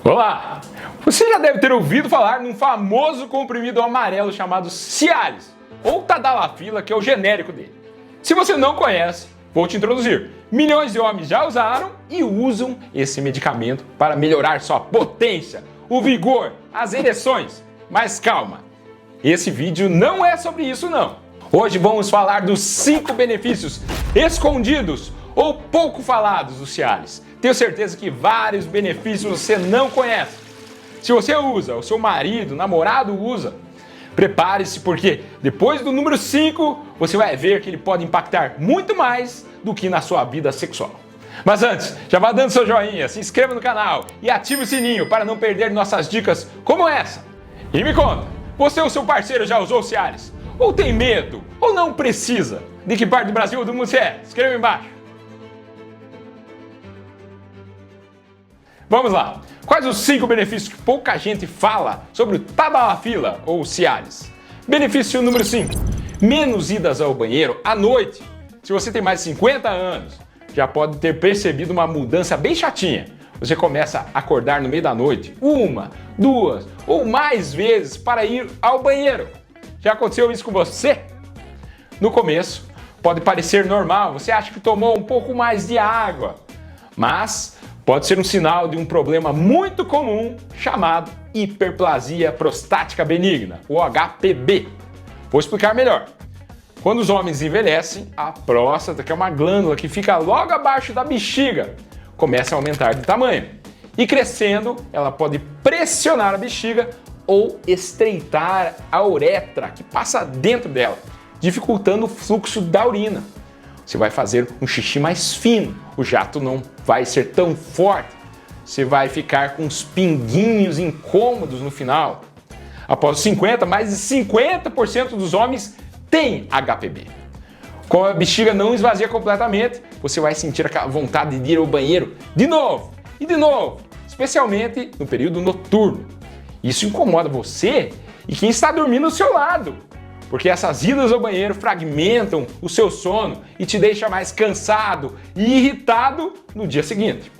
Olá! Você já deve ter ouvido falar num famoso comprimido amarelo chamado Cialis, ou Tadalafila, que é o genérico dele. Se você não conhece, vou te introduzir. Milhões de homens já usaram e usam esse medicamento para melhorar sua potência, o vigor, as ereções. Mas calma, esse vídeo não é sobre isso não. Hoje vamos falar dos 5 benefícios escondidos ou pouco falados do Cialis. Tenho certeza que vários benefícios você não conhece. Se você usa, o seu marido, namorado usa, prepare-se porque depois do número 5 você vai ver que ele pode impactar muito mais do que na sua vida sexual. Mas antes, já vá dando seu joinha, se inscreva no canal e ative o sininho para não perder nossas dicas como essa. E me conta, você ou seu parceiro já usou o Cialis? Ou tem medo? Ou não precisa? De que parte do Brasil ou do mundo você é? Escreva embaixo. Vamos lá! Quais os 5 benefícios que pouca gente fala sobre o Tadalafila ou Cialis? Benefício número 5. Menos idas ao banheiro à noite. Se você tem mais de 50 anos, já pode ter percebido uma mudança bem chatinha. Você começa a acordar no meio da noite, 1, 2 ou mais vezes para ir ao banheiro. Já aconteceu isso com você? No começo, pode parecer normal, você acha que tomou um pouco mais de água, mas pode ser um sinal de um problema muito comum chamado hiperplasia prostática benigna, ou HPB. Vou explicar melhor. Quando os homens envelhecem, a próstata, que é uma glândula que fica logo abaixo da bexiga, começa a aumentar de tamanho. E crescendo, ela pode pressionar a bexiga ou estreitar a uretra que passa dentro dela, dificultando o fluxo da urina. Você vai fazer um xixi mais fino, o jato não vai ser tão forte, você vai ficar com uns pinguinhos incômodos no final. Após os 50, mais de 50% dos homens têm HPB. Como a bexiga não esvazia completamente, você vai sentir aquela vontade de ir ao banheiro de novo e de novo, especialmente no período noturno. Isso incomoda você e quem está dormindo ao seu lado, porque essas idas ao banheiro fragmentam o seu sono e te deixa mais cansado e irritado no dia seguinte.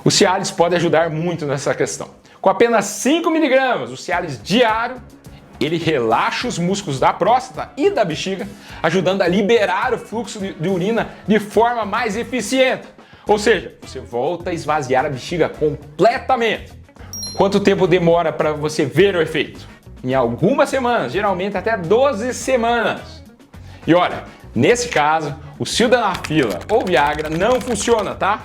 O Cialis pode ajudar muito nessa questão. Com apenas 5 mg, o Cialis diário, ele relaxa os músculos da próstata e da bexiga, ajudando a liberar o fluxo de urina de forma mais eficiente. Ou seja, você volta a esvaziar a bexiga completamente. Quanto tempo demora para você ver o efeito? Em algumas semanas, geralmente até 12 semanas. E olha, nesse caso, o Sildenafila ou Viagra não funciona, tá?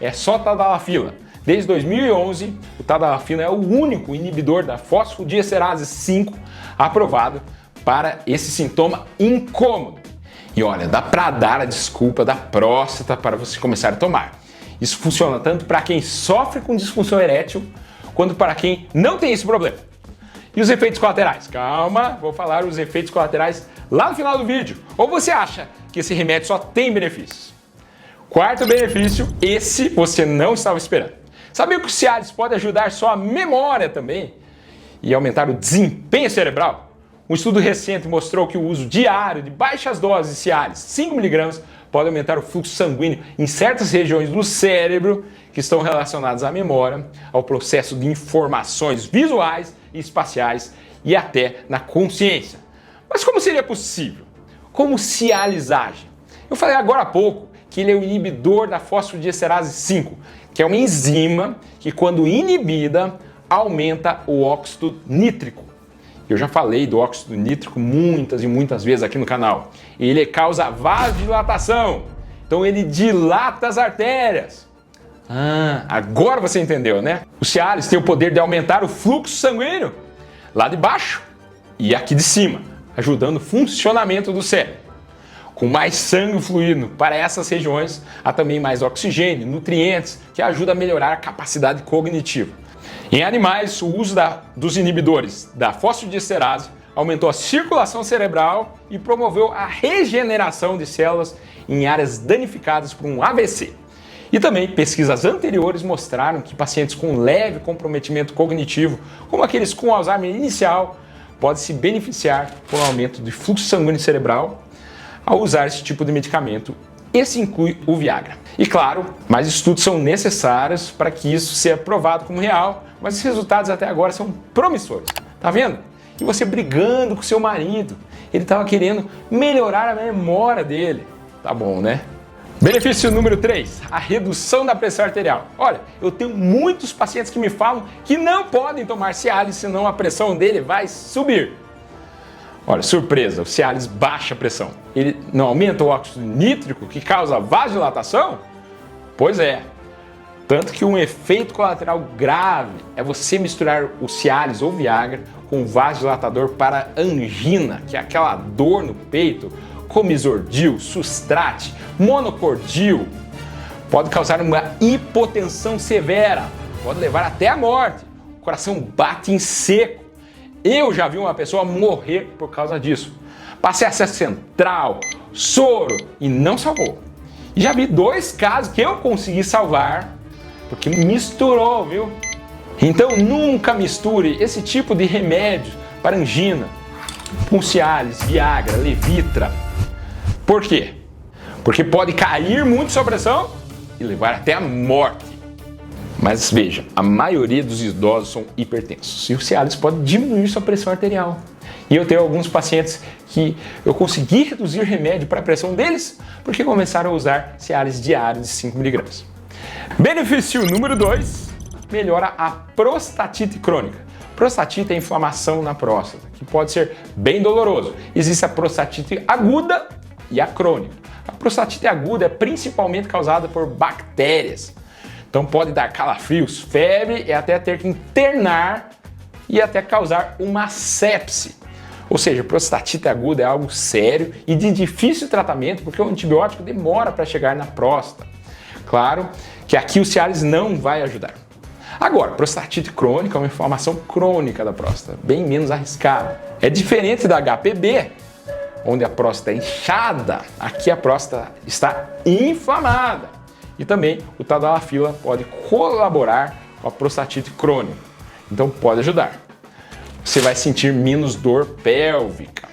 É só Tadalafila. Desde 2011, o Tadalafila é o único inibidor da fosfodiesterase 5 aprovado para esse sintoma incômodo. E olha, dá para dar a desculpa da próstata para você começar a tomar. Isso funciona tanto para quem sofre com disfunção erétil, quanto para quem não tem esse problema. E os efeitos colaterais? Calma, vou falar os efeitos colaterais lá no final do vídeo. Ou você acha que esse remédio só tem benefícios? Quarto benefício, esse você não estava esperando. Sabia que o Cialis pode ajudar sua memória também e aumentar o desempenho cerebral? Um estudo recente mostrou que o uso diário de baixas doses de Cialis, 5 mg, pode aumentar o fluxo sanguíneo em certas regiões do cérebro que estão relacionadas à memória, ao processo de informações visuais e espaciais e até na consciência. Mas como seria possível? Como o Cialis age? Eu falei agora há pouco que ele é o inibidor da fosfodiesterase 5, que é uma enzima que, quando inibida, aumenta o óxido nítrico. Eu já falei do óxido nítrico muitas e muitas vezes aqui no canal. Ele causa vasodilatação, então ele dilata as artérias. Agora você entendeu, né? O Cialis tem o poder de aumentar o fluxo sanguíneo lá de baixo e aqui de cima, ajudando o funcionamento do cérebro. Com mais sangue fluindo para essas regiões, há também mais oxigênio, nutrientes, que ajudam a melhorar a capacidade cognitiva. Em animais, o uso dos inibidores da fosfodiesterase aumentou a circulação cerebral e promoveu a regeneração de células em áreas danificadas por um AVC. E também pesquisas anteriores mostraram que pacientes com leve comprometimento cognitivo, como aqueles com Alzheimer inicial, podem se beneficiar com o aumento de fluxo sanguíneo cerebral ao usar esse tipo de medicamento. Esse inclui o Viagra. E claro, mais estudos são necessários para que isso seja provado como real, mas os resultados até agora são promissores. Tá vendo? E você brigando com seu marido. Ele estava querendo melhorar a memória dele. Tá bom, né? Benefício número 3, a redução da pressão arterial. Olha, eu tenho muitos pacientes que me falam que não podem tomar Cialis, senão a pressão dele vai subir. Olha, surpresa, o Cialis baixa a pressão. Ele não aumenta o óxido nítrico, que causa vasodilatação? Pois é. Tanto que um efeito colateral grave é você misturar o Cialis ou Viagra com vasodilatador para angina, que é aquela dor no peito, como Isordil, Sustrate, Monocordil. Pode causar uma hipotensão severa, pode levar até a morte. O coração bate em seco. Eu já vi uma pessoa morrer por causa disso. Passei acesso central, soro e não salvou. E já vi 2 casos que eu consegui salvar porque misturou, viu? Então nunca misture esse tipo de remédio para angina com Cialis, Viagra, Levitra. Por quê? Porque pode cair muito sua pressão e levar até a morte. Mas veja, a maioria dos idosos são hipertensos e o Cialis pode diminuir sua pressão arterial. E eu tenho alguns pacientes que eu consegui reduzir remédio para a pressão deles porque começaram a usar Cialis diário de 5 mg. Benefício número 2, melhora a prostatite crônica. Prostatite é inflamação na próstata, que pode ser bem doloroso. Existe a prostatite aguda e a crônica. A prostatite aguda é principalmente causada por bactérias. Então pode dar calafrios, febre e até ter que internar e até causar uma sepse. Ou seja, prostatite aguda é algo sério e de difícil tratamento porque o antibiótico demora para chegar na próstata. Claro que aqui o Cialis não vai ajudar. Agora, prostatite crônica é uma inflamação crônica da próstata, bem menos arriscada. É diferente da HPB, onde a próstata é inchada, aqui a próstata está inflamada. E também o tadalafila pode colaborar com a prostatite crônica, então pode ajudar. Você vai sentir menos dor pélvica.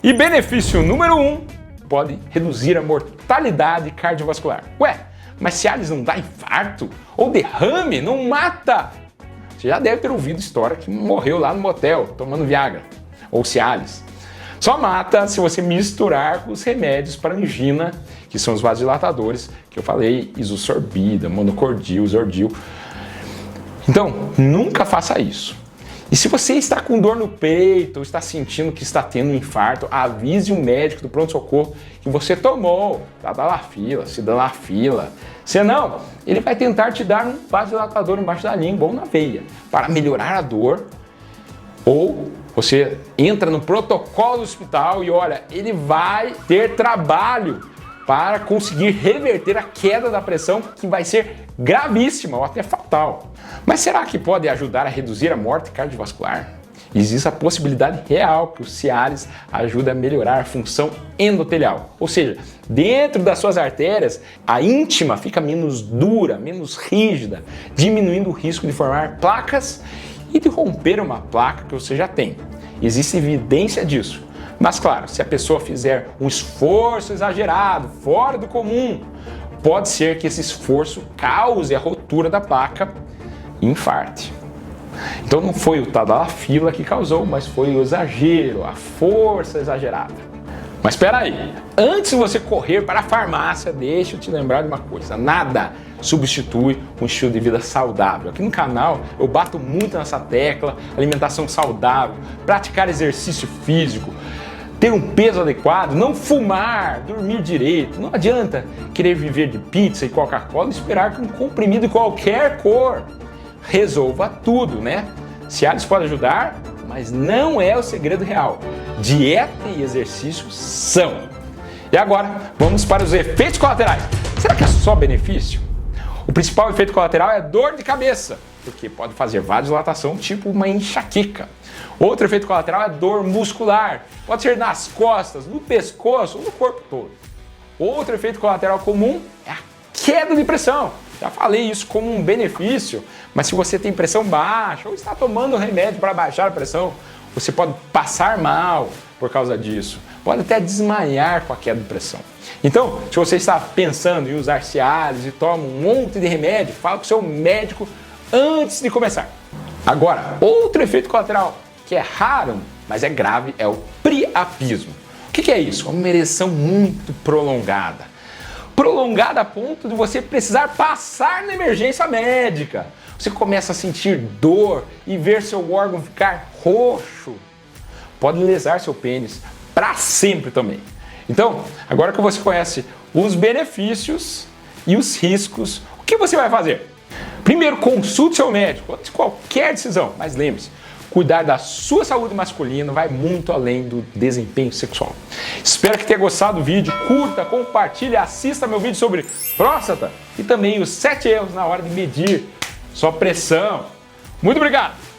E benefício número 1, pode reduzir a mortalidade cardiovascular. Ué, mas Cialis não dá infarto? Ou derrame? Não mata? Você já deve ter ouvido história que morreu lá no motel tomando Viagra ou Cialis. Só mata se você misturar com os remédios para angina, que são os vasodilatadores que eu falei, isosorbida, monocordil, Isordil. Então, nunca faça isso. E se você está com dor no peito ou está sentindo que está tendo um infarto, avise o médico do pronto-socorro que você tomou tadalafila, sildenafila. Senão, ele vai tentar te dar um vasodilatador embaixo da língua ou na veia para melhorar a dor. Ou você entra no protocolo do hospital e olha, ele vai ter trabalho para conseguir reverter a queda da pressão, que vai ser gravíssima ou até fatal. Mas será que pode ajudar a reduzir a morte cardiovascular? Existe a possibilidade real que o Cialis ajuda a melhorar a função endotelial, ou seja, dentro das suas artérias, a íntima fica menos dura, menos rígida, diminuindo o risco de formar placas e de romper uma placa que você já tem. Existe evidência disso. Mas claro, se a pessoa fizer um esforço exagerado, fora do comum, pode ser que esse esforço cause a rotura da placa e infarte. Então não foi o tadalafila que causou, mas foi o exagero, a força exagerada. Mas espera aí, antes de você correr para a farmácia, deixa eu te lembrar de uma coisa, nada substitui um estilo de vida saudável. Aqui no canal eu bato muito nessa tecla, alimentação saudável, praticar exercício físico, ter um peso adequado, não fumar, dormir direito. Não adianta querer viver de pizza e Coca-Cola e esperar que um comprimido de qualquer cor resolva tudo, né? Cialis pode ajudar, mas não é o segredo real. Dieta e exercício são. E agora, vamos para os efeitos colaterais. Será que é só benefício? O principal efeito colateral é dor de cabeça, porque pode fazer vasodilatação, tipo uma enxaqueca. Outro efeito colateral é dor muscular, pode ser nas costas, no pescoço ou no corpo todo. Outro efeito colateral comum é a queda de pressão. Já falei isso como um benefício, mas se você tem pressão baixa ou está tomando remédio para baixar a pressão, você pode passar mal por causa disso. Pode até desmaiar com a queda de pressão. Então, se você está pensando em usar Cialis e toma um monte de remédio, fala com o seu médico antes de começar. Agora, outro efeito colateral que é raro, mas é grave, é o priapismo. O que é isso? Uma ereção muito prolongada. Prolongada a ponto de você precisar passar na emergência médica. Você começa a sentir dor e ver seu órgão ficar roxo. Pode lesar seu pênis para sempre também. Então, agora que você conhece os benefícios e os riscos, o que você vai fazer? Primeiro, consulte seu médico antes de qualquer decisão. Mas lembre-se, cuidar da sua saúde masculina vai muito além do desempenho sexual. Espero que tenha gostado do vídeo. Curta, compartilhe, assista meu vídeo sobre próstata e também os 7 erros na hora de medir sua pressão. Muito obrigado!